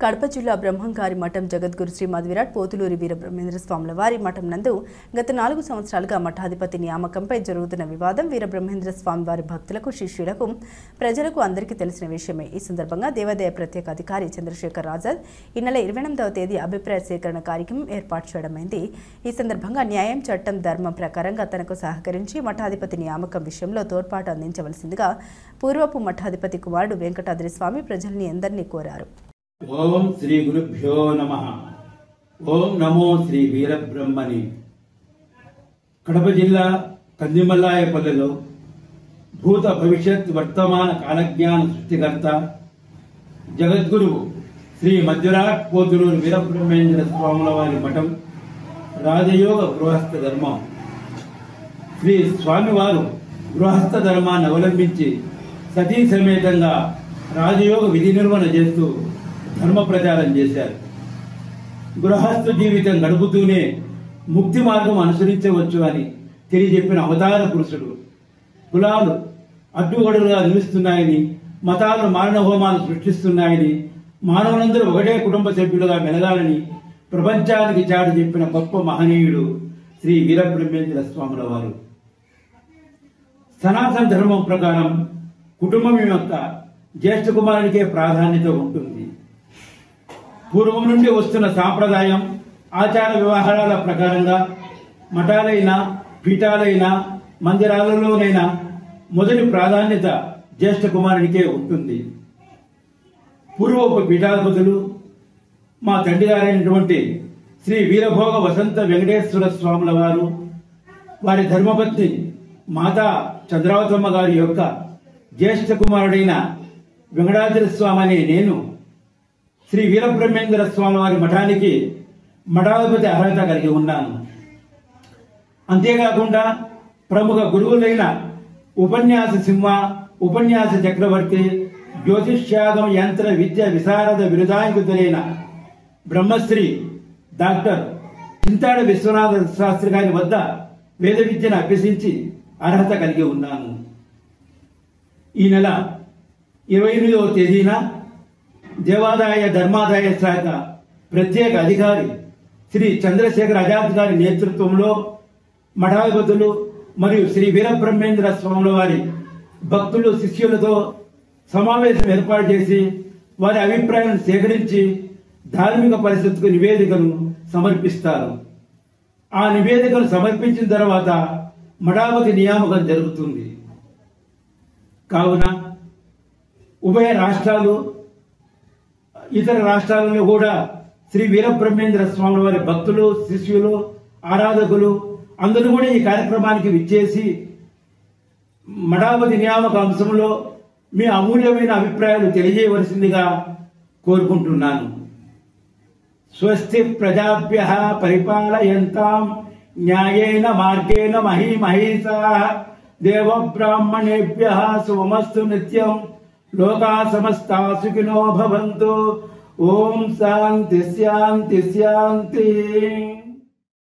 కడప జిల్లా బ్రహ్మంగారి మఠం జగద్గురు శ్రీ మధ్విరాట్ పోతులూరి వీరబ్రహ్మేంద్ర స్వాముల వారి మఠం నందు గత 4 సంవత్సరాలుగా మఠాధిపతి నియామకంపై జరుగుతున్న వివాదం వీరబ్రహ్మేంద్ర స్వామి వారి భక్తులకు శిష్యులకు ప్రజలకు అందరికీ తెలిసిన విషయమే। ఈ సందర్భంగా దేవాదాయ ప్రత్యేక అధికారి చంద్రశేఖర్ ఆజాద్ ఈ నెల 28వ తేదీ అభిప్రాయ సేకరణ కార్యక్రమం ఏర్పాటు చేయడమైంది। ఈ సందర్భంగా న్యాయం చట్టం ధర్మం ప్రకారంగా తనకు సహకరించి మఠాధిపతి నియామకం విషయంలో తోడ్పాటు అందించవలసిందిగా పూర్వపు మఠాధిపతి కుమారుడు వెంకటాద్రి స్వామి ప్రజల్ని అందరినీ కోరారు। ఓం శ్రీ గురుభ్యో నమః। ఓం నమో శ్రీ వీరబ్రహ్మణి। కడప జిల్లా కందిమల్లాయపల్లెలో భూత భవిష్యత్ వర్తమాన కాలజ్ఞాన సృష్టికర్త జగద్గురు శ్రీ మధ్విరాట్ పోతులూరి వీరబ్రహ్మేంద్ర స్వాముల వారి మఠం రాజయోగ గృహస్థ ధర్మం। శ్రీ స్వామివారు గృహస్థ ధర్మాన్ని అవలంబించి సతీ సమేతంగా రాజయోగ విధి నిర్వహణ చేస్తూ ధర్మ ప్రచారం చేశారు। గృహస్థ జీవితం గడుపుతూనే ముక్తి మార్గం అనుసరించవచ్చు అని తెలియజెప్పిన అవతార పురుషుడు। కులాలు అడ్డుగడులుగా నిలుస్తున్నాయని, మతాలు మారణ హోమాలు సృష్టిస్తున్నాయని, మానవులందరూ ఒకటే కుటుంబ సభ్యులుగా మెలగాలని ప్రపంచానికి చాటి చెప్పిన గొప్ప మహనీయుడు శ్రీ వీరబ్రహ్మేంద్ర స్వాముల వారు। సనాతన ధర్మం ప్రకారం కుటుంబం యొక్క జ్యేష్ఠ కుమారునికే ప్రాధాన్యత ఉంటుంది। పూర్వం నుండి వస్తున్న సాంప్రదాయం ఆచార వ్యవహారాల ప్రకారంగా మఠాలైనా పీఠాలైనా మందిరాలలోనైనా మొదటి ప్రాధాన్యత జ్యేష్ఠ కుమారునికే ఉంటుంది। పూర్వపు పీఠాధిపతులు మా తండ్రి గారైనటువంటి శ్రీ వీరభోగ వసంత వెంకటేశ్వర స్వాముల వారు, వారి ధర్మపత్ని మాతా చంద్రావతమ్మ గారి యొక్క జ్యేష్ఠ కుమారుడైన వెంకటాద్రి స్వామి అనే నేను శ్రీ వీరబ్రహ్మేంద్ర స్వామి వారి మఠానికి మఠాధిపతి అర్హత కలిగి ఉన్నాను। అంతేకాకుండా ప్రముఖ గురువులైన ఉపన్యాస సింహ, ఉపన్యాస చక్రవర్తి, జ్యోతిష్యాగమ యంత్ర విద్య విశారద బిరుదాంకితులైన బ్రహ్మశ్రీ డాక్టర్ చింతాడ విశ్వనాథ శాస్త్రి గారి వద్ద వేద విద్యను అభ్యసించి అర్హత కలిగి ఉన్నాను। ఈ నెల 28వ తేదీన దేవాదాయ ధర్మాదాయ శాఖ ప్రత్యేక అధికారి శ్రీ చంద్రశేఖర్ ఆజాద్ గారి నేతృత్వంలో మఠాధిపతులు మరియు శ్రీ వీరబ్రహ్మేంద్ర స్వాముల వారి భక్తులు శిష్యులతో సమావేశం ఏర్పాటు చేసి వారి అభిప్రాయాలను సేకరించి ధార్మిక పరిషత్కు నివేదికను సమర్పిస్తారు। ఆ నివేదికను సమర్పించిన తర్వాత మఠాధిపతి నియామకం జరుగుతుంది। కావున ఉభయ రాష్ట్రాలు, ఇతర రాష్ట్రాలలో కూడా శ్రీ వీరబ్రహ్మేంద్ర స్వాముల వారి భక్తులు, శిష్యులు, ఆరాధకులు అందరూ కూడా ఈ కార్యక్రమానికి విచ్చేసి మఠాధిపతి నియామక అంశంలో మీ అమూల్యమైన అభిప్రాయాలు తెలియజేయవలసిందిగా కోరుకుంటున్నాను। స్వస్తి ప్రజాభ్యః పరిపాలయంతాం న్యాయేన మార్గేణ మహీమహీషాః దేవ బ్రాహ్మణేభ్యః శుభమస్తు నిత్యం లోకా సమస్తా సుఖినో భవంతు। ఓం శాంతి శాంతి శాంతి।